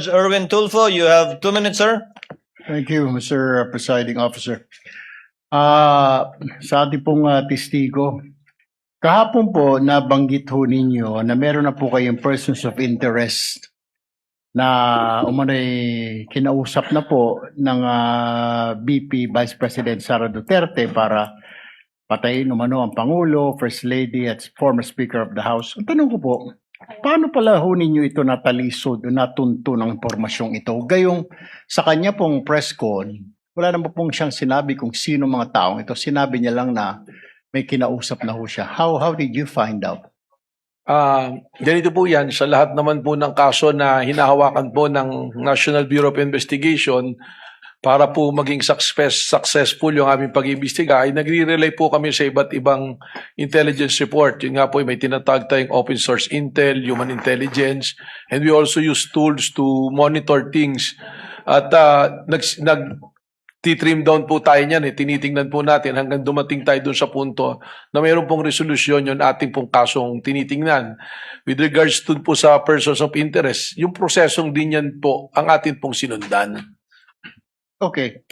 Judge Erwin Tulfo, you have 2 minutes, sir. Thank you, Mr. Presiding Officer. Sa ating pong testigo, kahapon po nabanggit ho ninyo na meron na po kayong persons of interest na umunay kinausap na po ng VP Vice President Sara Duterte para patayin umano ang Pangulo, First Lady at former Speaker of the House. Ang tanong ko po, paano pala ho ninyo ito natalisod o natunto ng impormasyong ito? Gayong sa kanya pong press con, wala naman pong siyang sinabi kung sino mga taong ito. Sinabi niya lang na may kinausap na ho siya. How did you find out? Ganito po yan, sa lahat naman po ng kaso na hinahawakan po ng National Bureau of Investigation para po maging successful yung aming pag-iimbestiga, ay nagre-rely po kami sa iba't ibang intelligence report. Yun nga po, may tinatawag tayong open source intel, human intelligence, and we also use tools to monitor things. At nag-trim down po tayo niyan, tinitingnan po natin hanggang dumating tayo dun sa punto na mayroon pong resolusyon yung ating pong kasong tinitingnan. With regards to po sa persons of interest, yung prosesong din yan po ang atin pong sinundan. Okay.